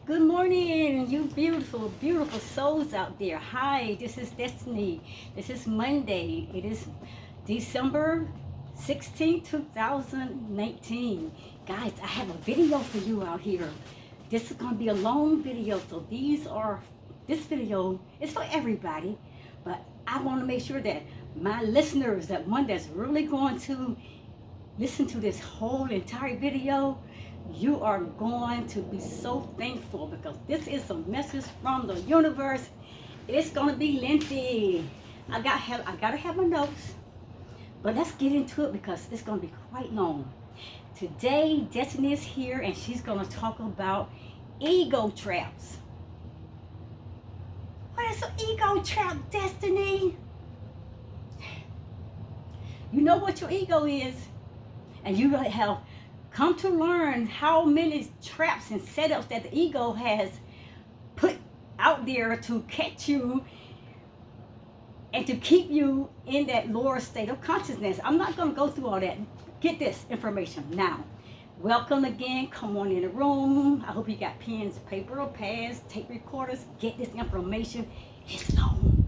Good morning, you beautiful, beautiful souls out there. Hi, this is Destiny. This is Monday. It is December 16th, 2019. Guys, I have a video for you out here. This is going to be a long video, so this video is for everybody, but I want to make sure that my listeners, that one that's really going to listen to this whole entire video, you are going to be so thankful because this is a message from the universe. It's going to be lengthy. I gotta have my notes, but let's get into it because it's going to be quite long. Today, Destiny is here and she's going to talk about ego traps. What is an ego trap, Destiny? You know what your ego is, and you have come to learn how many traps and setups that the ego has put out there to catch you and to keep you in that lower state of consciousness. I'm not going to go through all that. Get this information now. Welcome again. Come on in the room. I hope you got pens, paper, or pads, tape recorders. Get this information. It's long,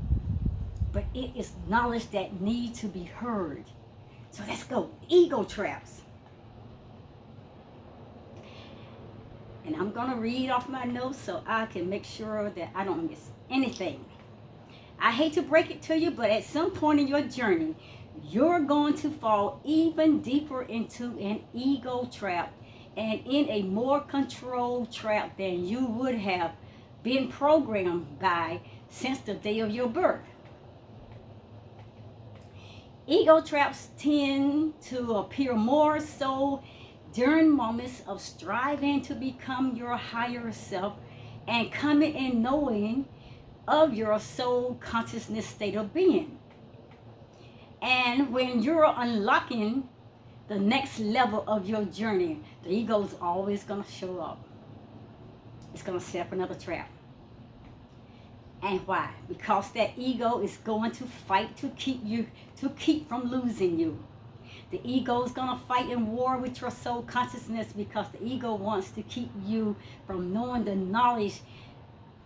but it is knowledge that needs to be heard. So let's go. Ego traps. And I'm going to read off my notes so I can make sure that I don't miss anything. I hate to break it to you, but at some point in your journey, you're going to fall even deeper into an ego trap and in a more controlled trap than you would have been programmed by since the day of your birth. Ego traps tend to appear more so during moments of striving to become your higher self and coming and knowing of your soul consciousness state of being. And when you're unlocking the next level of your journey, the ego is always going to show up. It's going to set up another trap. And why? Because that ego is going to fight to keep from losing you. The ego is going to fight in war with your soul consciousness because the ego wants to keep you from knowing the knowledge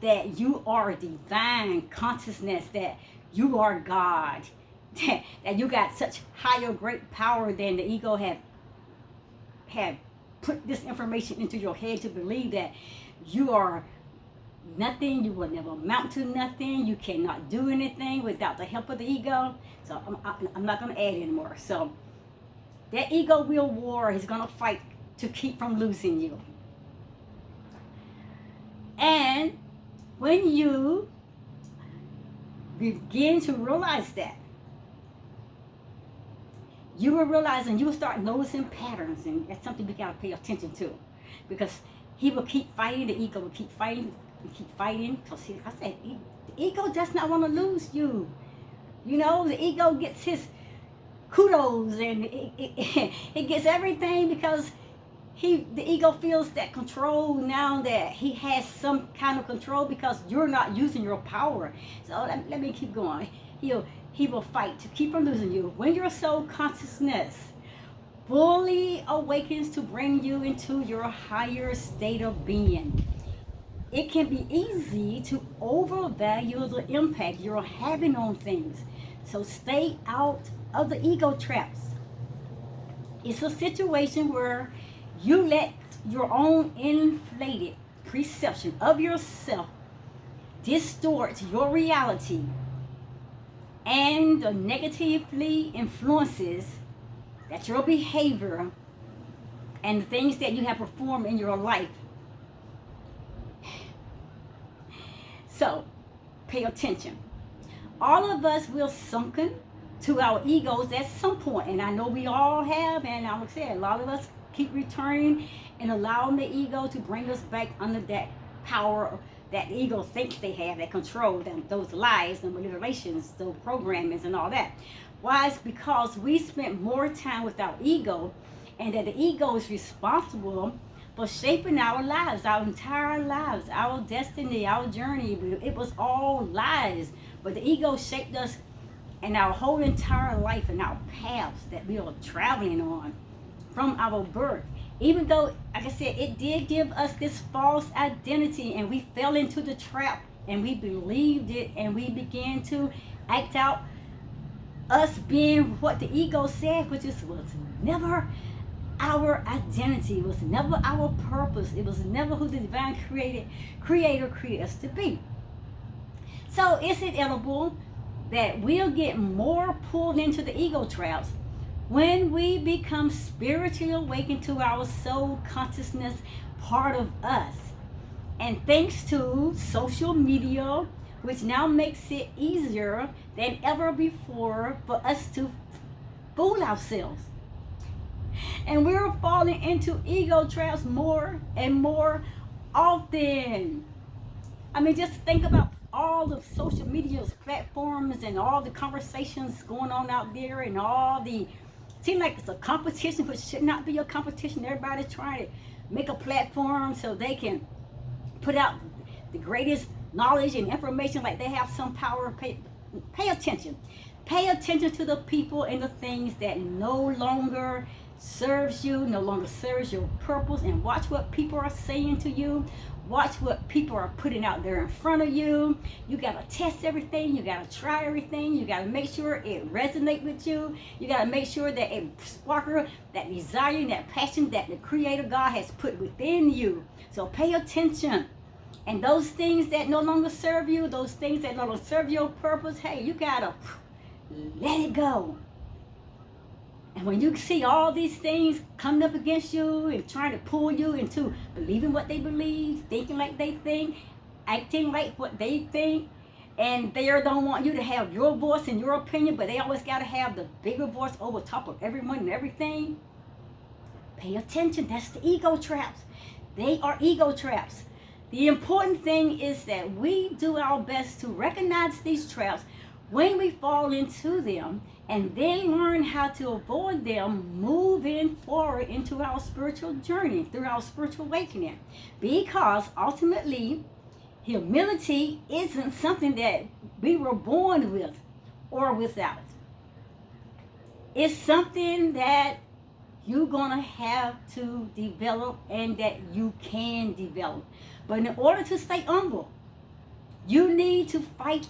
that you are divine consciousness, that you are God, that you got such higher, great power than the ego had put this information into your head to believe that you are nothing, you will never amount to nothing, you cannot do anything without the help of the ego. So I'm not going to add anymore. So that ego will war is going to fight to keep from losing you. And when you begin to realize that, you will realize and you will start noticing patterns, and that's something we got to pay attention to, because he will keep fighting, the ego will keep fighting, because like I said, the ego does not want to lose you. You know, the ego gets his kudos and it gets everything because the ego feels that control now, that he has some kind of control because you're not using your power. So let me keep going. He will fight to keep from losing you. When your soul consciousness fully awakens to bring you into your higher state of being, it can be easy to overvalue the impact you're having on things. So stay out of the ego traps. It's a situation where you let your own inflated perception of yourself distort your reality and negatively influences that your behavior and the things that you have performed in your life. So pay attention. All of us will sunken to our egos at some point, and I know we all have, and I would say a lot of us keep returning and allowing the ego to bring us back under that power that the ego thinks they have, that control, those lies and manipulations, those programmings and all that. Why? It's because we spent more time with our ego, and that the ego is responsible for shaping our lives, our entire lives, our destiny, our journey. It was all lies, but the ego shaped us and our whole entire life and our paths that we are traveling on from our birth. Even though, like I said, it did give us this false identity, and we fell into the trap, and we believed it, and we began to act out us being what the ego said, which was never our identity. It was never our purpose. It was never who the divine creator created us to be. So it's inevitable that we'll get more pulled into the ego traps when we become spiritually awakened to our soul consciousness part of us. And thanks to social media, which now makes it easier than ever before for us to fool ourselves. And we're falling into ego traps more and more often. I mean, just think about all the social media platforms and all the conversations going on out there, and all the, seem like it's a competition, which should not be a competition. Everybody's trying to make a platform so they can put out the greatest knowledge and information, like they have some power. Pay attention. Pay attention to the people and the things that no longer serves you, no longer serves your purpose, and watch what people are saying to you. Watch what people are putting out there in front of you. You got to test everything. You got to try everything. You got to make sure it resonates with you. You got to make sure that it sparkles that desire, that passion that the Creator God has put within you. So pay attention. And those things that no longer serve you, those things that no longer serve your purpose, hey, you got to let it go. And when you see all these things coming up against you and trying to pull you into believing what they believe, thinking like they think, acting like what they think, and they don't want you to have your voice and your opinion, but they always got to have the bigger voice over top of everyone and everything, pay attention. That's the ego traps. They are ego traps. The important thing is that we do our best to recognize these traps when we fall into them, and then learn how to avoid them moving forward into our spiritual journey, through our spiritual awakening. Because ultimately, humility isn't something that we were born with or without. It's something that you're going to have to develop, and that you can develop. But in order to stay humble, you need to fight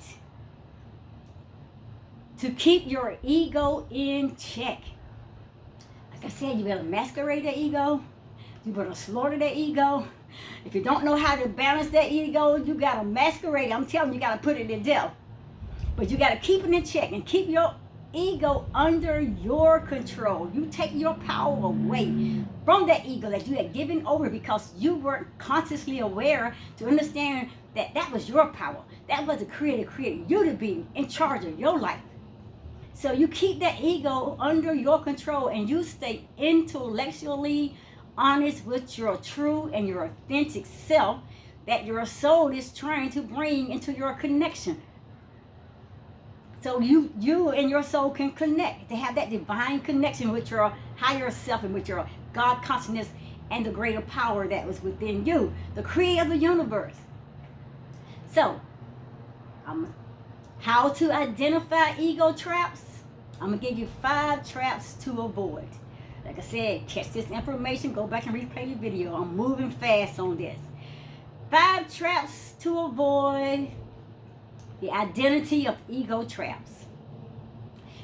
to keep your ego in check. Like I said, you better masquerade that ego. You better slaughter that ego. If you don't know how to balance that ego, you got to masquerade. I'm telling you, you got to put it in death. But you got to keep it in check and keep your ego under your control. You take your power away from that ego that you had given over because you weren't consciously aware to understand that that was your power. That was the Creator created you to be in charge of your life. So you keep that ego under your control, and you stay intellectually honest with your true and your authentic self that your soul is trying to bring into your connection. So you and your soul can connect, to have that divine connection with your higher self and with your God consciousness and the greater power that was within you, the creator of the universe. So, how to identify ego traps? I'm going to give you 5 traps to avoid. Like I said, catch this information, go back and replay the video. I'm moving fast on this. 5 traps to avoid the identity of ego traps.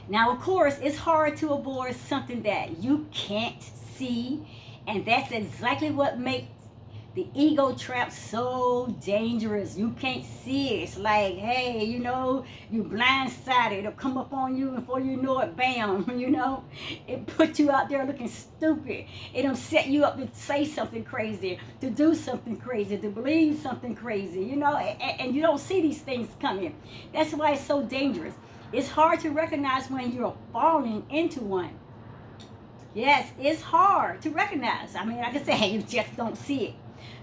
Now, of course, it's hard to avoid something that you can't see, and that's exactly what makes the ego trap so dangerous. You can't see it. It's like, hey, you blindsided. It'll come up on you, and before you know it, bam, it put you out there looking stupid. It'll set you up to say something crazy, to do something crazy, to believe something crazy, and you don't see these things coming. That's why it's so dangerous. It's hard to recognize when you're falling into one. Yes, it's hard to recognize. I mean, like I said, you just don't see it.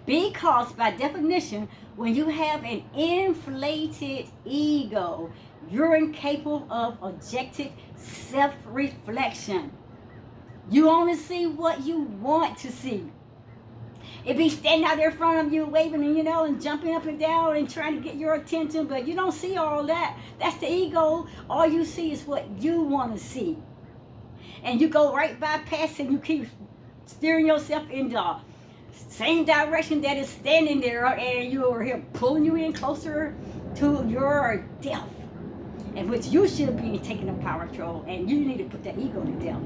Because by definition, when you have an inflated ego, you're incapable of objective self-reflection. You only see what you want to see. It be standing out there in front of you, waving and jumping up and down and trying to get your attention, but you don't see all that. That's the ego. All you see is what you want to see. And you go right by past, and you keep steering yourself in the same direction that is standing there, and you're here pulling you in closer to your death, in which you should be taking a power control, and you need to put that ego to death.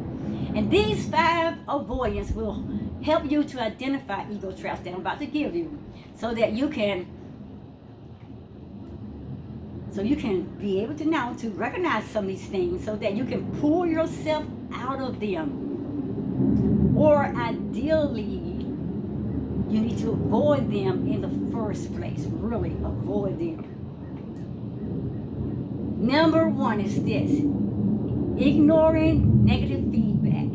And these 5 avoidance will help you to identify ego traps that I'm about to give you, so you can be able to now to recognize some of these things, so that you can pull yourself out of them. Or ideally, you need to avoid them in the first place. Really avoid them. Number 1 is this: ignoring negative feedback.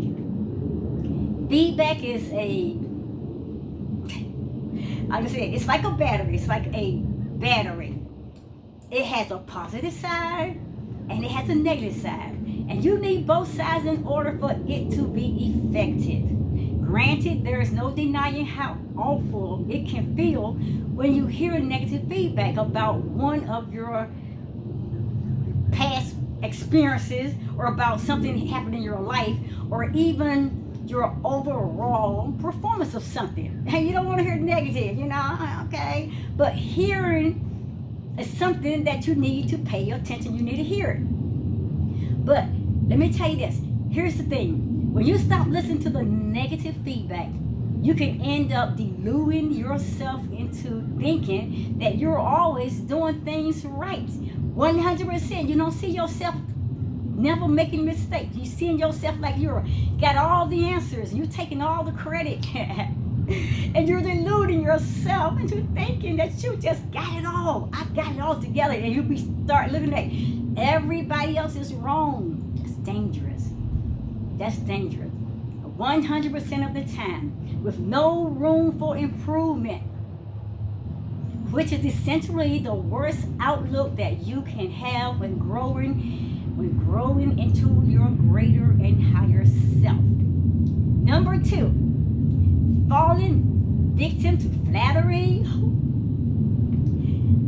Feedback is it's like a battery. It's like a battery. It has a positive side and it has a negative side. And you need both sides in order for it to be effective. Granted, there is no denying how awful it can feel when you hear negative feedback about one of your past experiences, or about something that happened in your life, or even your overall performance of something. And you don't want to hear negative, okay? But hearing is something that you need to pay attention. You need to hear it. But let me tell you this. Here's the thing. When you stop listening to the negative feedback, you can end up deluding yourself into thinking that you're always doing things right. 100%. You don't see yourself never making mistakes. You seeing yourself like you're got all the answers. You're taking all the credit. And you're deluding yourself into thinking that you just got it all. I got it all together. And you start looking at everybody else is wrong. That's dangerous. That's dangerous. 100% of the time, with no room for improvement, which is essentially the worst outlook that you can have when growing into your greater and higher self. Number 2, falling victim to flattery.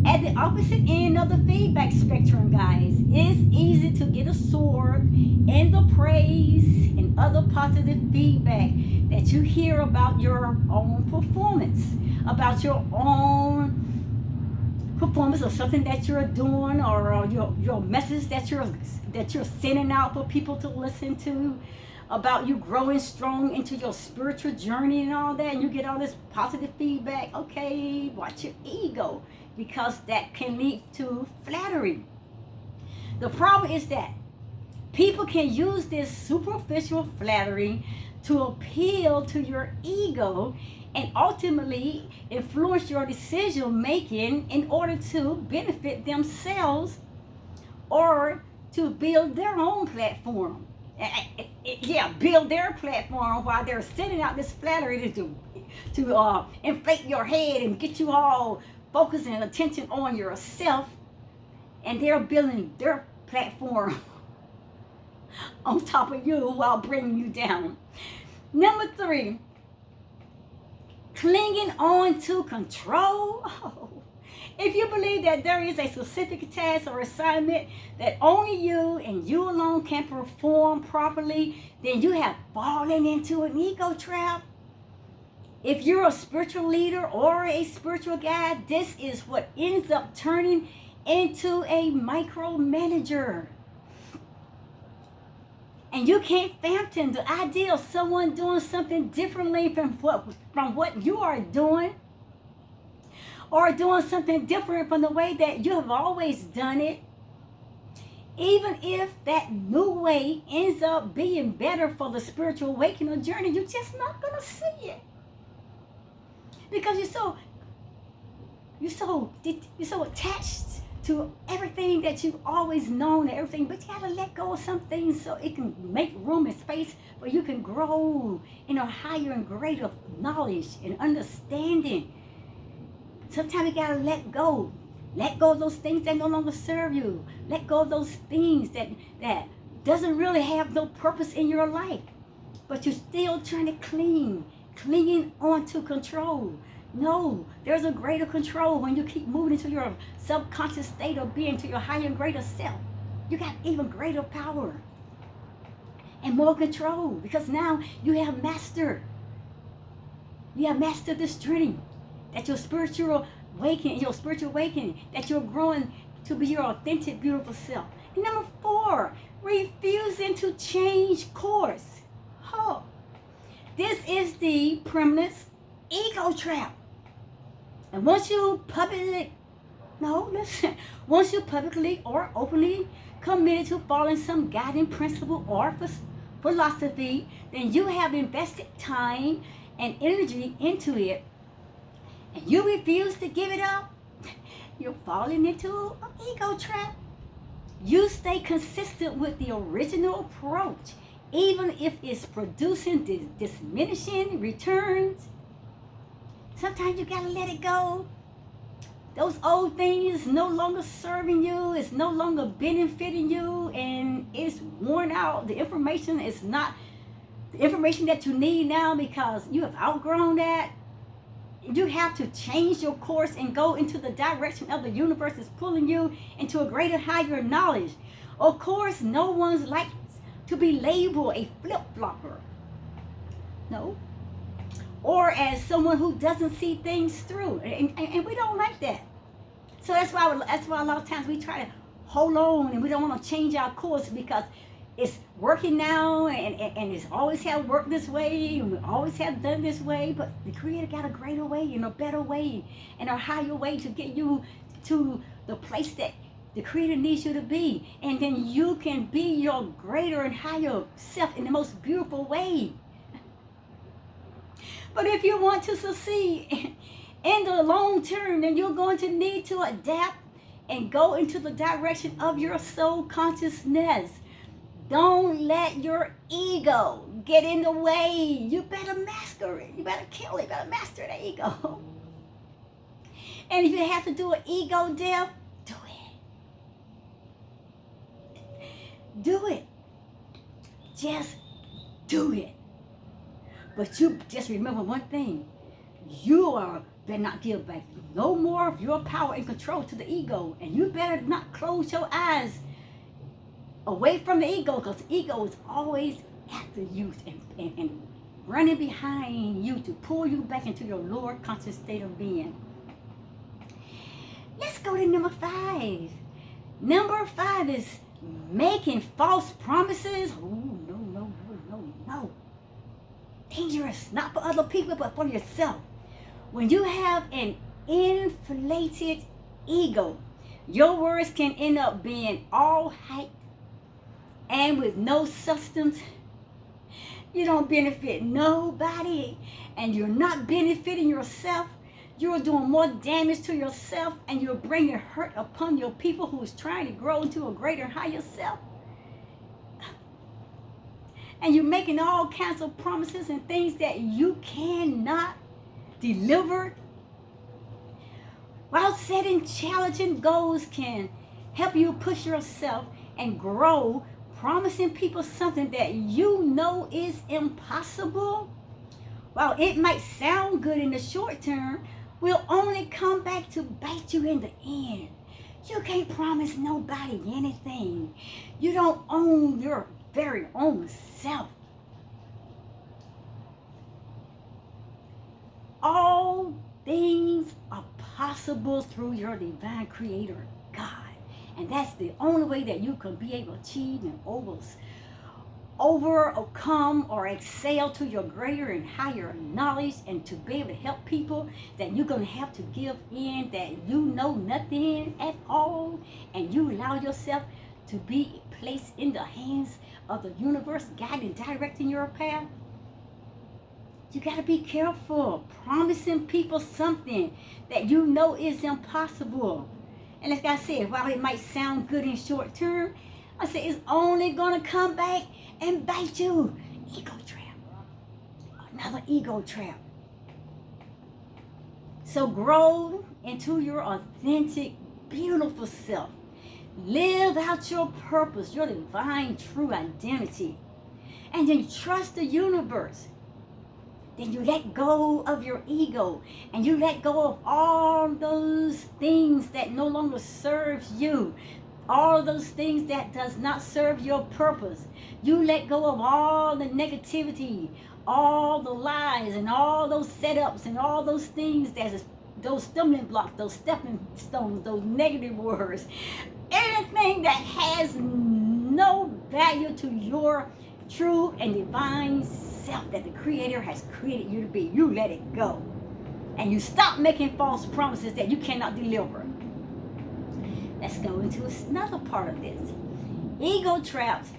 At the opposite end of the feedback spectrum, guys, it's easy to get absorbed in the praise and other positive feedback that you hear about your own performance, about your own performance of something that you're doing, or your message that you're sending out for people to listen to, about you growing strong into your spiritual journey and all that, and you get all this positive feedback. Okay, watch your ego, because that can lead to flattery. The problem is that people can use this superficial flattery to appeal to your ego and ultimately influence your decision making in order to benefit themselves or to build their own platform. Build their platform while they're sending out this flattery to inflate your head and get you all focusing attention on yourself, and they're building their platform on top of you while bringing you down. Number 3, clinging on to control. If you believe that there is a specific task or assignment that only you and you alone can perform properly, then you have fallen into an ego trap. If you're a spiritual leader or a spiritual guide, this is what ends up turning into a micromanager. And you can't fathom the idea of someone doing something differently from what you are doing, or doing something different from the way that you have always done it. Even if that new way ends up being better for the spiritual awakening journey, you're just not going to see it. Because you're so attached to everything that you've always known and everything, but you gotta let go of some things so it can make room and space where you can grow in a higher and greater knowledge and understanding. Sometimes you gotta let go of those things that no longer serve you. Let go of those things that doesn't really have no purpose in your life, but you're still trying to clinging on to control. No, there's a greater control when you keep moving into your subconscious state of being, to your higher and greater self. You got even greater power and more control, because now you have mastered You have mastered this journey. That your spiritual awakening, that you're growing to be your authentic, beautiful self. And number 4, refusing to change course. Oh, this is the premise ego trap. And once you publicly or openly committed to following some guiding principle or philosophy, then you have invested time and energy into it, and you refuse to give it up, you're falling into an ego trap. You stay consistent with the original approach, even if it's producing diminishing returns. Sometimes you gotta let it go. Those old things no longer serving you, it's no longer benefiting you, and it's worn out. The information is not the information that you need now because you have outgrown that. You have to change your course and go into the direction of the universe is pulling you into a greater, higher knowledge. Of course, no one's likes to be labeled a flip-flopper. No. Or as someone who doesn't see things through. And we don't like that. So that's why a lot of times we try to hold on and we don't want to change our course because it's working now and it's always have worked this way and we always have done this way, but the Creator got a greater way and a better way and a higher way to get you to the place that the Creator needs you to be. And then you can be your greater and higher self in the most beautiful way. But if you want to succeed in the long term, then you're going to need to adapt and go into the direction of your soul consciousness. Don't let your ego get in the way. You better master it. You better kill it. You better master the ego. And if you have to do an ego death, do it. Do it. Just do it. But you just remember one thing. You better not give back no more of your power and control to the ego. And you better not close your eyes away from the ego, because the ego is always after you and running behind you to pull you back into your lower conscious state of being. Let's go to number 5. Number 5 is making false promises. Oh, no. Dangerous, not for other people, but for yourself. When you have an inflated ego, your words can end up being all hype and with no substance. You don't benefit nobody, and you're not benefiting yourself. You're doing more damage to yourself, and you're bringing hurt upon your people who is trying to grow into a greater, higher self. And you're making all kinds of promises and things that you cannot deliver. While setting challenging goals can help you push yourself and grow, promising people something that you know is impossible, while it might sound good in the short term, will only come back to bite you in the end. You can't promise nobody anything. You don't own your very own self. All things are possible through your divine creator, God. And that's the only way that you can be able to achieve and overcome or excel to your greater and higher knowledge, and to be able to help people that you're going to have to give in, that you know nothing at all, and you allow yourself to be placed in the hands of the universe, guiding, directing your path. You got to be careful promising people something that you know is impossible. And like I said, while it might sound good in short term, I say it's only going to come back and bite you. Ego trap. Another ego trap. So grow into your authentic, beautiful self. Live out your purpose, your divine, true identity. And then trust the universe. Then you let go of your ego, and you let go of all those things that no longer serves you, all those things that does not serve your purpose. You let go of all the negativity, all the lies and all those setups and all those things those stumbling blocks, those stepping stones, those negative words, anything that has no value to your true and divine self that the Creator has created you to be. You let it go. And you stop making false promises that you cannot deliver. Let's go into another part of this. Ego traps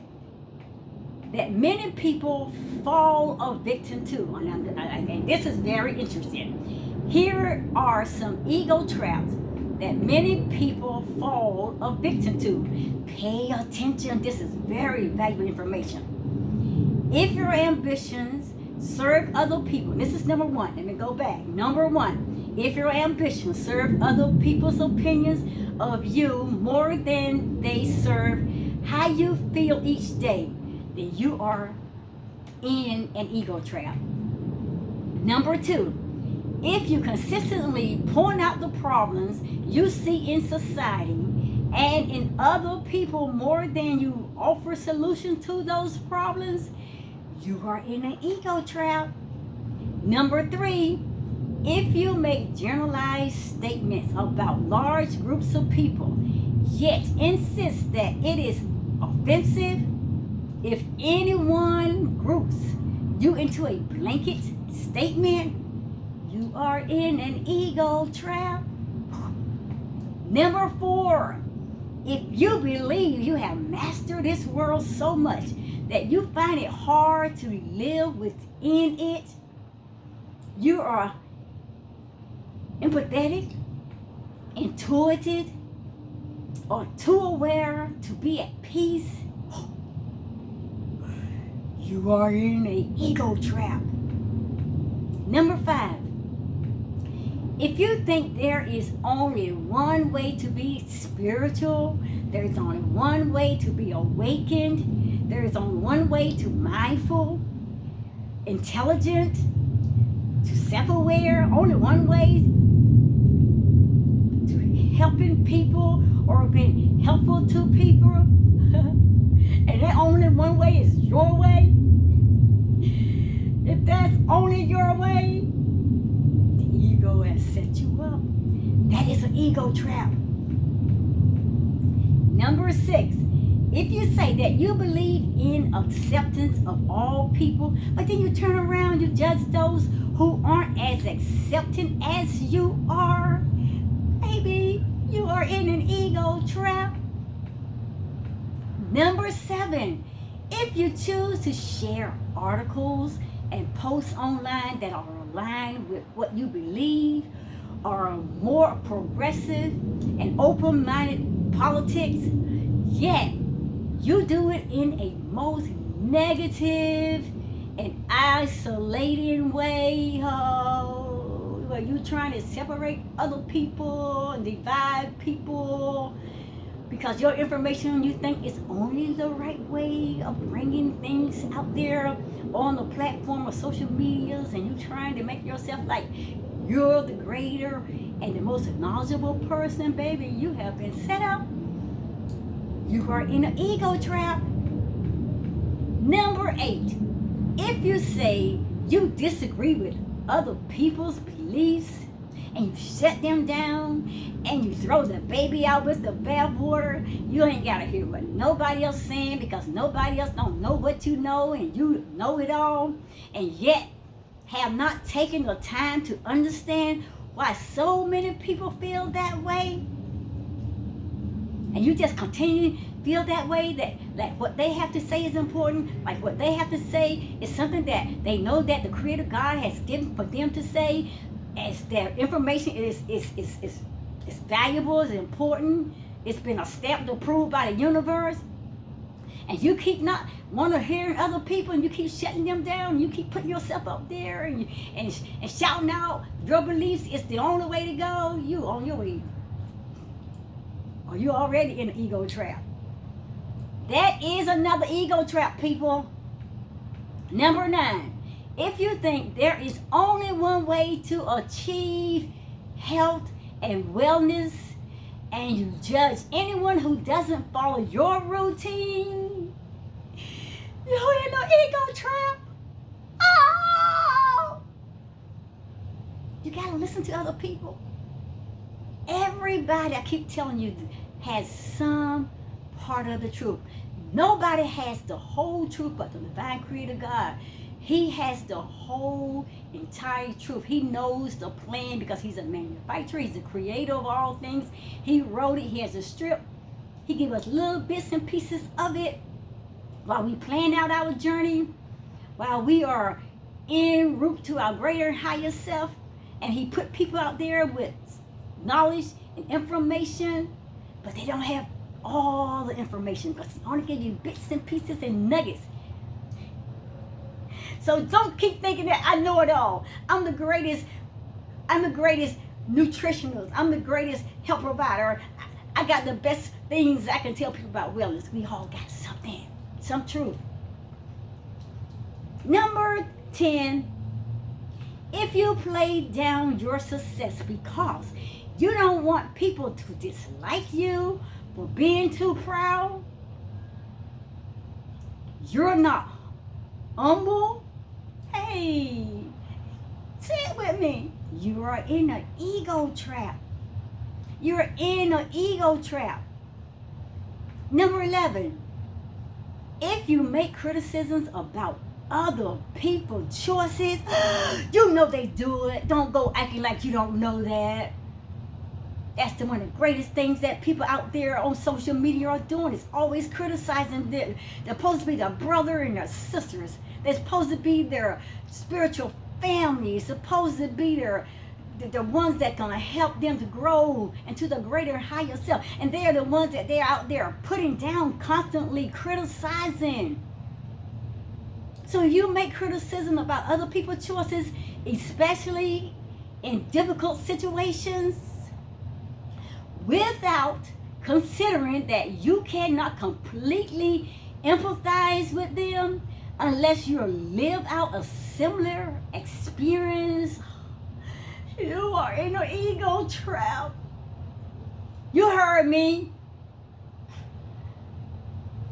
that many people fall a victim to. And this is very interesting. Here are some ego traps that many people fall a victim to. Pay attention. This is very valuable information. If your ambitions serve other people, this is number one. Let me go back. Number one, if your ambitions serve other people's opinions of you more than they serve how you feel each day, then you are in an ego trap. Number two, if you consistently point out the problems you see in society and in other people more than you offer solutions to those problems, you are in an ego trap. Number three, if you make generalized statements about large groups of people, yet insist that it is offensive if anyone groups you into a blanket statement, you are in an ego trap. Number four, if you believe you have mastered this world so much that you find it hard to live within it, you are empathetic, intuitive, or too aware to be at peace, you are in an ego trap. Number five, if you think there is only one way to be spiritual, there is only one way to be awakened, there is only one way to mindful, intelligent, to self-aware, only one way to helping people or being helpful to people, and that only one way is your way, if that's only your way, the ego has set you up. That is an ego trap. Number six, if you say that you believe in acceptance of all people, but then you turn around, you judge those who aren't as accepting as you are, baby, you are in an ego trap. Number seven, if you choose to share articles and posts online that are aligned with what you believe, are more progressive and open-minded politics, yet you do it in a most negative and isolating way, where you're trying to separate other people and divide people because your information you think is only the right way of bringing things out there on the platform of social medias, and you trying to make yourself like you're the greater and the most knowledgeable person, baby, you have been set up. You are in an ego trap. Number eight, if you say you disagree with other people's beliefs and you shut them down and you throw the baby out with the bathwater, you ain't gotta hear what nobody else saying because nobody else don't know what you know and you know it all, and yet have not taken the time to understand why so many people feel that way, and you just continue to feel that way, that like what they have to say is important, like what they have to say is something that they know that the Creator God has given for them to say, as their information is valuable, is important, it's been established, approved by the universe, and you keep not want to hear other people, and you keep shutting them down, you keep putting yourself up there and shouting out your beliefs is the only way to go, you on your way, or you already in an ego trap. That is another ego trap, people. Number 9, if you think there is only one way to achieve health and wellness, and you judge anyone who doesn't follow your routine, you're in an ego trap. Ah! gotta listen to other people. Everybody, I keep telling you, has some part of the truth. Nobody has the whole truth but the divine creator God. He has the whole entire truth. He knows the plan because he's a manufacturer. He's the creator of all things. He wrote it. He has a script. He gives us little bits and pieces of it while we plan out our journey, while we are en route to our greater and higher self. And he put people out there with knowledge and information, but they don't have all the information because he only give you bits and pieces and nuggets. So don't keep thinking that I know it all. I'm the greatest nutritionist. I'm the greatest health provider. I got the best things I can tell people about wellness. We all got something, some truth. Number 10, if you play down your success because you don't want people to dislike you for being too proud, you're not humble. Hey, say it with me. You are in an ego trap. You're in an ego trap. Number 11, if you make criticisms about other people's choices, you know they do it. Don't go acting like you don't know that. That's one of the greatest things that people out there on social media are doing, is always criticizing them. They're supposed to be their brother and their sisters. They're supposed to be their spiritual family. It's supposed to be the ones that gonna help them to grow into the greater higher self. And they're the ones that they're out there putting down, constantly criticizing. So if you make criticism about other people's choices, especially in difficult situations, without considering that you cannot completely empathize with them unless you live out a similar experience, you are in an ego trap. You heard me.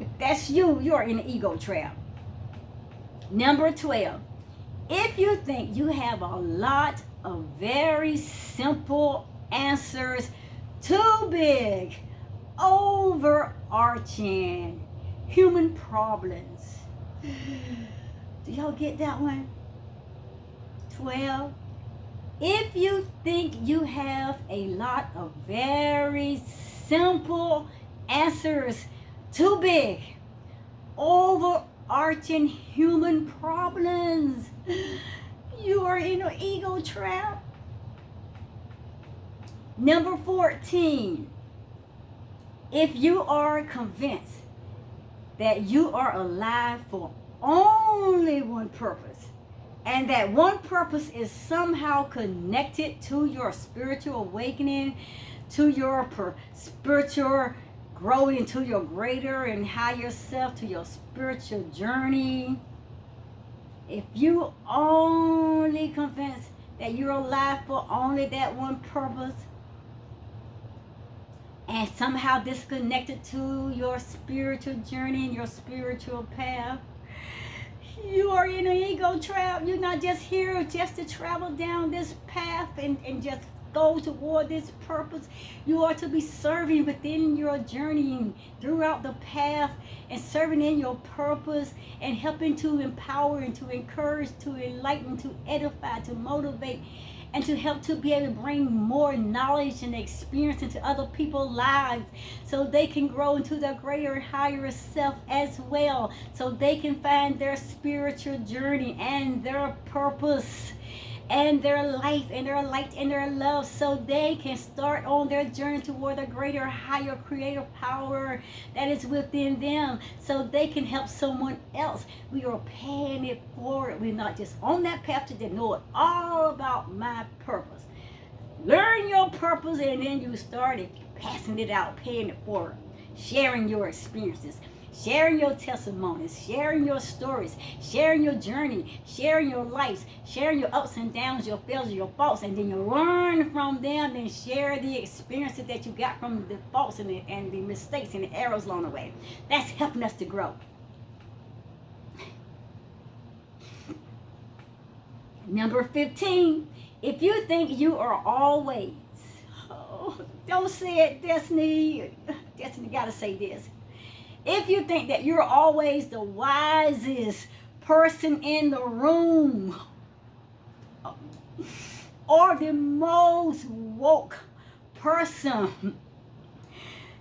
If that's you, you're in an ego trap. Number 12, if you think you have a lot of very simple answers, too big, overarching human problems. Do y'all get that one? 12. If you think you have a lot of very simple answers, too big, overarching human problems, you are in an ego trap. Number 14, if you are convinced that you are alive for only one purpose, and that one purpose is somehow connected to your spiritual awakening, to your spiritual growing into your greater and higher self, to your spiritual journey, if you only convinced that you're alive for only that one purpose, and somehow disconnected to your spiritual journey and your spiritual path, you are in an ego trap. You're not just here just to travel down this path and just go toward this purpose. You are to be serving within your journey throughout the path and serving in your purpose and helping to empower and to encourage, to enlighten, to edify, to motivate, and to help to be able to bring more knowledge and experience into other people's lives so they can grow into their greater and higher self as well, so they can find their spiritual journey and their purpose and their life and their light and their love, so they can start on their journey toward a greater, higher creative power that is within them, so they can help someone else. We are paying it forward. We're not just on that path to know it all about my purpose. Learn your purpose, and then you start passing it out, paying it forward, sharing your experiences, sharing your testimonies, sharing your stories, sharing your journey, sharing your lives, sharing your ups and downs, your failures, your faults, and then you learn from them and share the experiences that you got from the faults and the mistakes and the errors along the way. That's helping us to grow. Number 15, If you think you are always, oh, don't say it, Destiny. Destiny got to say this. If you think that you're always the wisest person in the room or the most woke person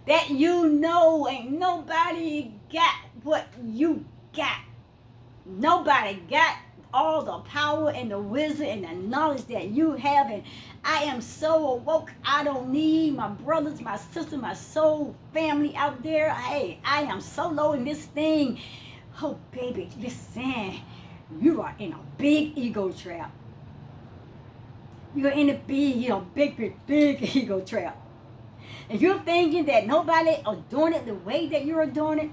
that you know, ain't nobody got what you got. Nobody got all the power and the wisdom and the knowledge that you have. And I am so awoke. I don't need my brothers, my sisters, my soul family out there. Hey, I am so low in this thing. Oh, baby, listen. You are in a big ego trap. You're in a big ego trap. If you're thinking that nobody is doing it the way that you're doing it,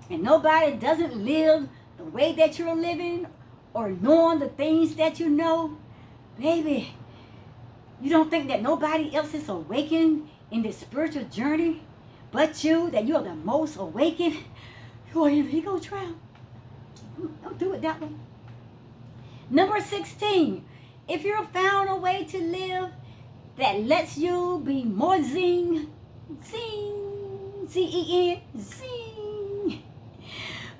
and nobody doesn't live the way that you're living, or knowing the things that you know, baby, you don't think that nobody else is awakened in this spiritual journey but you, that you are the most awakened? You are in an ego trap. Don't do it that way. Number 16, if you're found a way to live that lets you be more zing, Z-E-N, zing,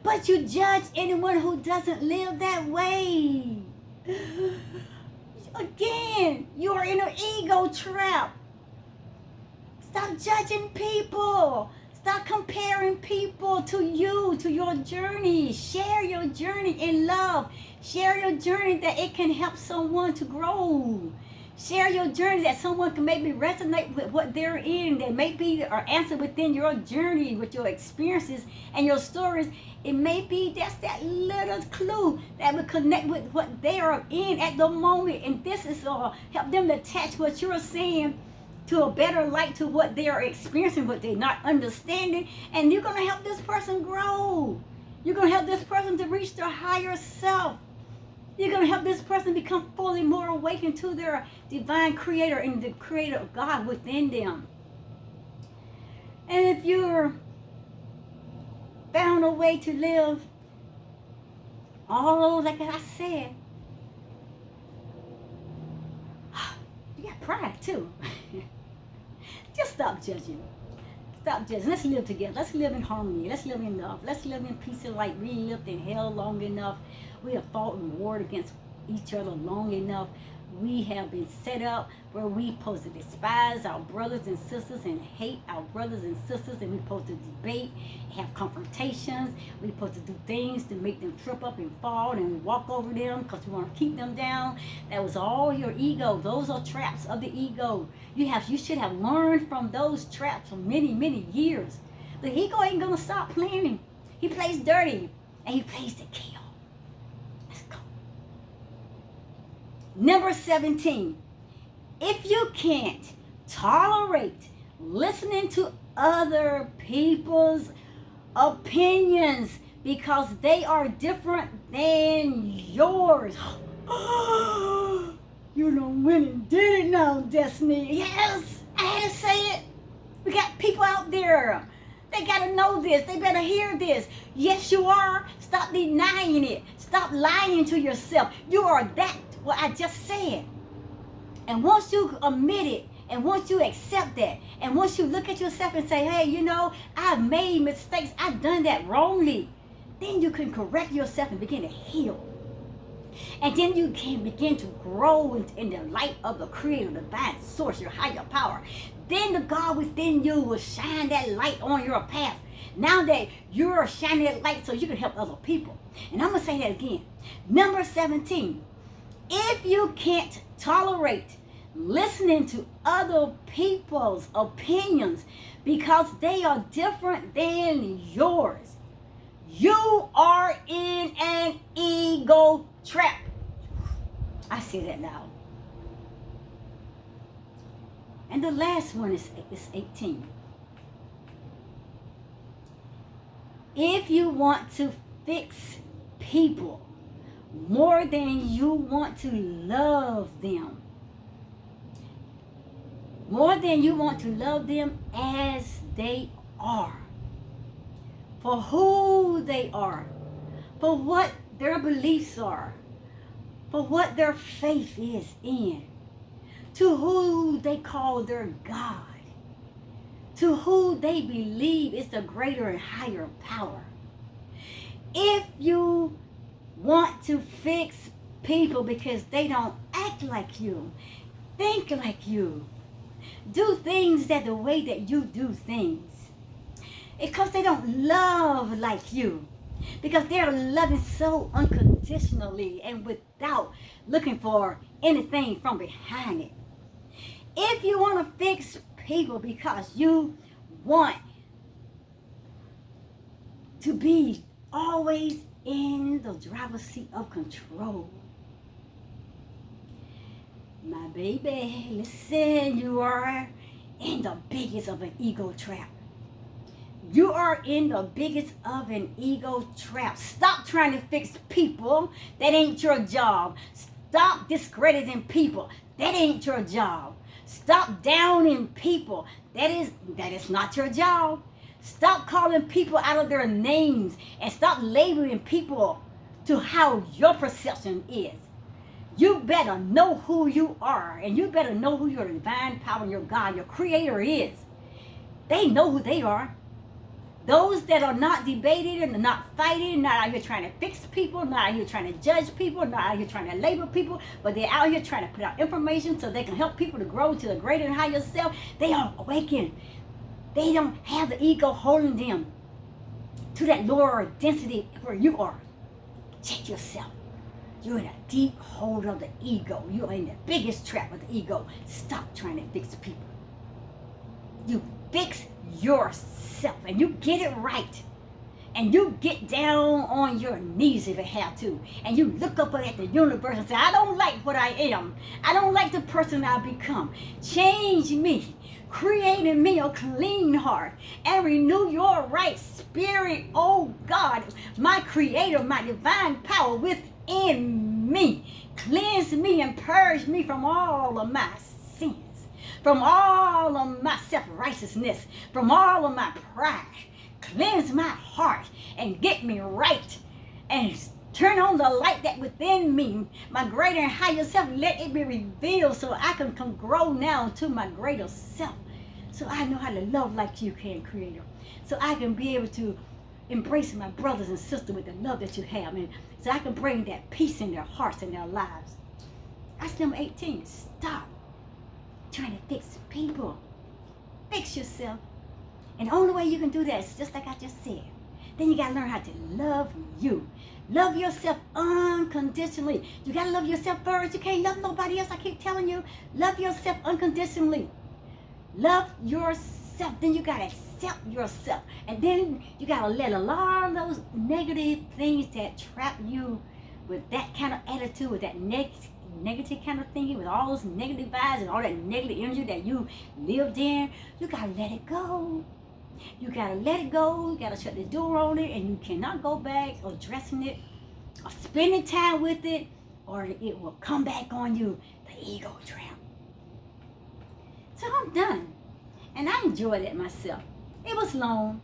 but you judge anyone who doesn't live that way. Again, you are in an ego trap. Stop judging people. Stop comparing people to you, to your journey. Share your journey in love. Share your journey that it can help someone to grow. Share your journey that someone can maybe resonate with what they're in. That may be an answer within your journey, with your experiences and your stories. It may be just that little clue that will connect with what they are in at the moment. And this is help them to attach what you're saying to a better light to what they are experiencing, what they're not understanding. And you're going to help this person grow. You're going to help this person to reach their higher self. You're going to help this person become fully more awakened to their divine creator and the creator of God within them. And if you're found a way to live, all like I said, you got pride too. Just stop judging. Stop judging. Let's live together. Let's live in harmony. Let's live in love. Let's live in peace and light. We lived in hell long enough. We have fought and warred against each other long enough. We have been set up where we supposed to despise our brothers and sisters and hate our brothers and sisters, and we're supposed to debate, have confrontations. We're supposed to do things to make them trip up and fall and walk over them because we want to keep them down. That was all your ego. Those are traps of the ego. You should have learned from those traps for many, many years. The ego ain't gonna stop playing. He plays dirty and he plays to kill. Let's go. Number 17. If you can't tolerate listening to other people's opinions because they are different than yours. You done went and did it now, Destiny. Yes, I had to say it. We got people out there. They got to know this. They better hear this. Yes, you are. Stop denying it. Stop lying to yourself. You are that, what I just said. And once you admit it, and once you accept that, and once you look at yourself and say, hey, you know, I've made mistakes. I've done that wrongly. Then you can correct yourself and begin to heal. And then you can begin to grow in the light of the creator, the divine source, your higher power. Then the God within you will shine that light on your path. Now that you're shining that light so you can help other people. And I'm going to say that again. Number 17. If you can't tolerate listening to other people's opinions because they are different than yours, you are in an ego trap. I say that now. And the last one is 18. If you want to fix people more than you want to love them, more than you want to love them as they are, for who they are, for what their beliefs are, for what their faith is in, to who they call their God, to who they believe is the greater and higher power. If you want to fix people because they don't act like you, think like you, do things that the way that you do things, because they don't love like you, because they're loving so unconditionally and without looking for anything from behind it. If you want to fix people because you want to be always in the driver's seat of control, my baby, listen, you are in the biggest of an ego trap. You are in the biggest of an ego trap. Stop trying to fix people. That ain't your job. Stop discrediting people. That ain't your job. Stop downing people. That is not your job. Stop calling people out of their names and stop labeling people to how your perception is. You better know who you are, and you better know who your divine power, your God, your creator is. They know who they are. Those that are not debating and not fighting, not out here trying to fix people, not out here trying to judge people, not out here trying to label people, but they're out here trying to put out information so they can help people to grow to a greater and higher self. They are awakened. They don't have the ego holding them to that lower density where you are. Check yourself. You're in a deep hold of the ego. You're in the biggest trap of the ego. Stop trying to fix people. You fix yourself and you get it right. And you get down on your knees if you have to. And you look up at the universe and say, I don't like what I am. I don't like the person I've become. Change me. Create in me a clean heart and renew your right spirit, oh God, my creator, my divine power within me. Cleanse me and purge me from all of my sins, from all of my self-righteousness, from all of my pride. Cleanse my heart and get me right and turn on the light that within me, my greater and higher self. Let it be revealed so I can grow now to my greater self. So I know how to love like you can, Creator. So I can be able to embrace my brothers and sisters with the love that you have. And so I can bring that peace in their hearts and their lives. That's number 18. Stop trying to fix people. Fix yourself. And the only way you can do that is just like I just said. Then you got to learn how to love you. Love yourself unconditionally. You got to love yourself first. You can't love nobody else. I keep telling you, love yourself unconditionally. Love yourself. Then you got to accept yourself. And then you got to let a lot of those negative things that trap you with that kind of attitude, with that negative kind of thinking, with all those negative vibes and all that negative energy that you lived in, you got to let it go. You got to let it go. You got to shut the door on it, and you cannot go back or addressing it or spending time with it, or it will come back on you, the ego trap. So I'm done. And I enjoyed it myself. It was long.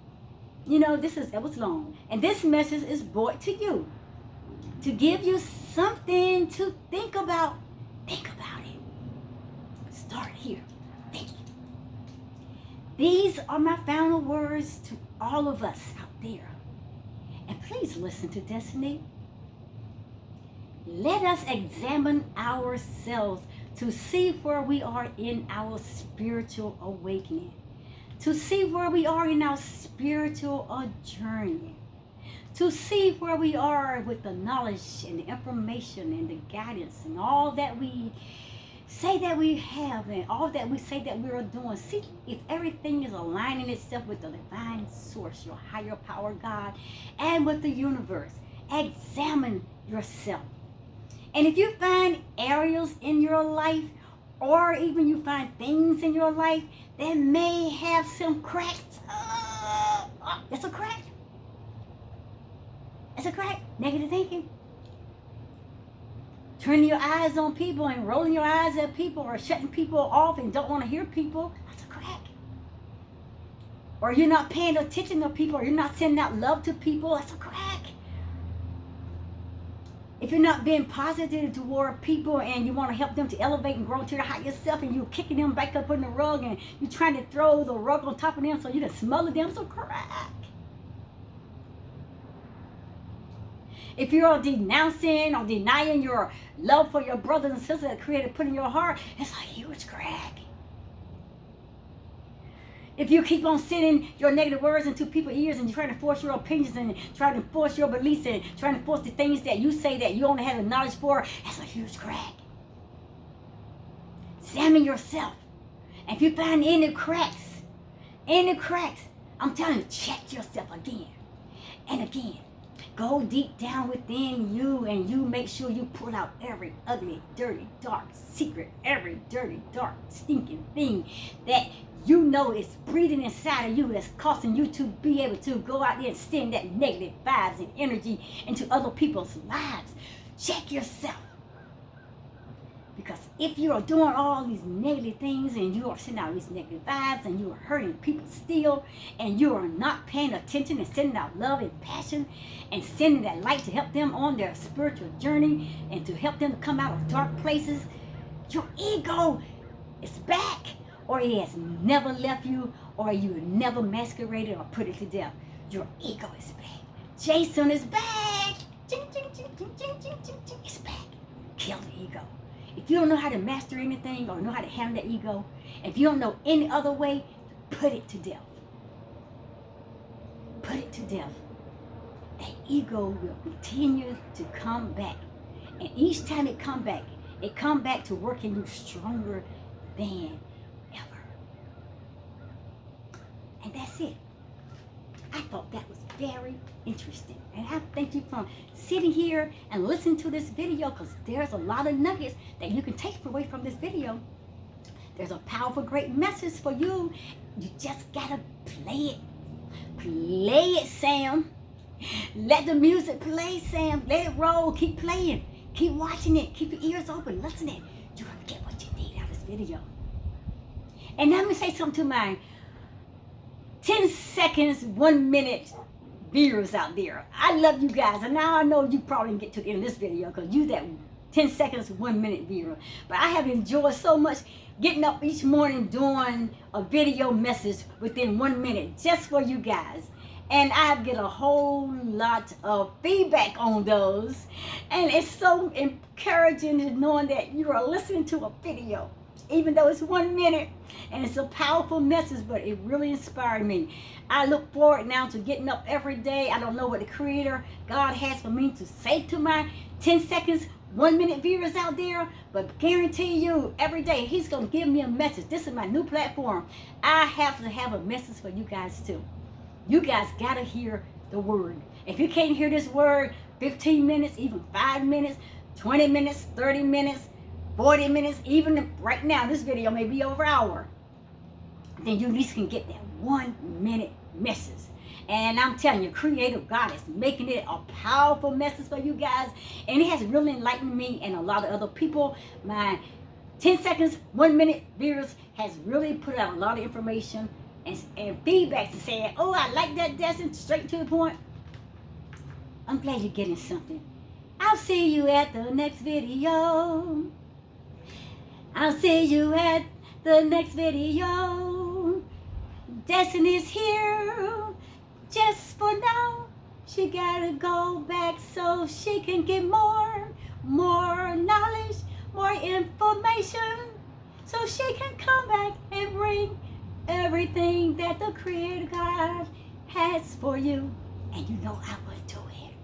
You know, it was long. And this message is brought to you to give you something to think about. Think about it. Start here. Think. These are my final words to all of us out there. And please listen to Destiny. Let us examine ourselves to see where we are in our spiritual awakening, to see where we are in our spiritual journey, to see where we are with the knowledge and the information and the guidance and all that we say that we have and all that we say that we are doing. See if everything is aligning itself with the divine source, your higher power, God, and with the universe. Examine yourself. And if you find areas in your life, or even you find things in your life that may have some cracks, that's a crack. That's a crack. Negative thinking. Turning your eyes on people and rolling your eyes at people, or shutting people off and don't want to hear people, that's a crack. Or you're not paying attention to people, or you're not sending out love to people, that's a crack. If you're not being positive toward people and you want to help them to elevate and grow to the higher self, and you're kicking them back up on the rug and you're trying to throw the rug on top of them so you can smother them, so crack. If you're denouncing or denying your love for your brothers and sisters that Creator put in your heart, it's a huge crack. If you keep on sending your negative words into people's ears and you're trying to force your opinions and trying to force your beliefs and trying to force the things that you say that you only have the knowledge for, that's a huge crack. Examine yourself. And if you find any cracks, I'm telling you, check yourself again and again. Go deep down within you and you make sure you pull out every ugly, dirty, dark secret, every dirty, dark, stinking thing that you know is breathing inside of you that's causing you to be able to go out there and send that negative vibes and energy into other people's lives. Check yourself. Because if you are doing all these negative things and you are sending out these negative vibes and you are hurting people still and you are not paying attention and sending out love and passion and sending that light to help them on their spiritual journey and to help them to come out of dark places, your ego is back, or it has never left you, or you never masqueraded or put it to death. Your ego is back. Jason is back. Ching, ching, ching, ching, ching, ching, ching, ching. It's back. Kill the ego. If you don't know how to master anything or know how to handle that ego, if you don't know any other way, put it to death. Put it to death. That ego will continue to come back. And each time it come back to working you stronger than ever. And that's it. I thought that was very interesting. And I thank you for sitting here and listening to this video, because there's a lot of nuggets that you can take away from this video. There's a powerful, great message for you. You just gotta play it. Play it, Sam. Let the music play, Sam. Let it roll. Keep playing. Keep watching it. Keep your ears open. Listening. You're gonna get what you need out of this video. And let me say something to my 10 seconds, 1 minute viewers out there. I love you guys. And now I know you probably didn't get to the end of this video because you that 10 seconds, 1 minute viewer. But I have enjoyed so much getting up each morning doing a video message within 1 minute just for you guys. And I get a whole lot of feedback on those. And it's so encouraging knowing that you are listening to a video, even though it's 1 minute. And it's a powerful message, but it really inspired me. I look forward now to getting up every day. I don't know what the Creator God has for me to say to my 10 seconds, 1 minute viewers out there, but guarantee you every day He's going to give me a message. This is my new platform. I have to have a message for you guys too. You guys got to hear the word. If you can't hear this word 15 minutes, even 5 minutes, 20 minutes, 30 minutes, 40 minutes, even right now, this video may be over an hour, then you at least can get that 1 minute message. And I'm telling you, Creative God is making it a powerful message for you guys. And it has really enlightened me and a lot of other people. My 10 seconds, 1 minute viewers has really put out a lot of information and feedback to say, oh, I like that, Destin, straight to the point. I'm glad you're getting something. I'll see you at the next video. I'll see you at the next video. Destiny's here. Just for now, she gotta go back so she can get more knowledge, more information, so she can come back and bring everything that the Creator God has for you. And you know I will do it.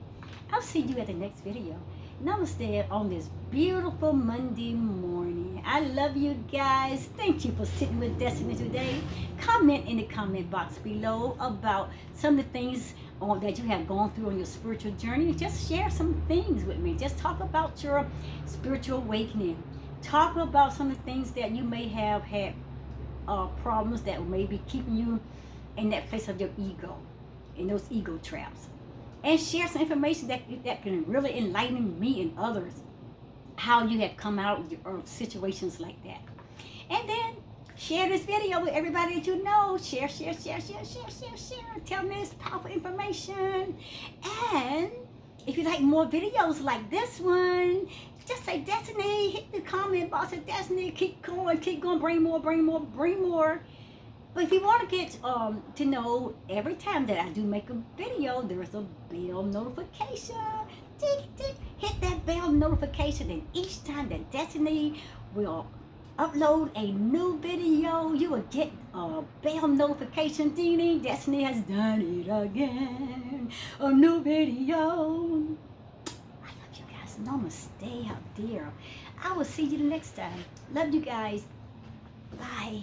I'll see you at the next video. Namaste on this beautiful Monday morning. I love you guys. Thank you for sitting with Destiny today. Comment in the comment box below about some of the things that you have gone through on your spiritual journey. Just share some things with me. Just talk about your spiritual awakening. Talk about some of the things that you may have had problems that may be keeping you in that place of your ego, in those ego traps. And share some information that can really enlighten me and others, how you have come out of situations like that. And then share this video with everybody that you know. Share. Tell them this powerful information. And If you like more videos like this one, just say Destiny, hit the comment box of Destiny, keep going, bring more, bring more, bring more. But if you want to get to know every time that I do make a video, there's a bell notification. Tick, tick. Hit that bell notification, and each time that Destiny will upload a new video, you will get a bell notification. Ding ding, Destiny has done it again. A new video. I love you guys. Namaste out there. I will see you the next time. Love you guys. Bye.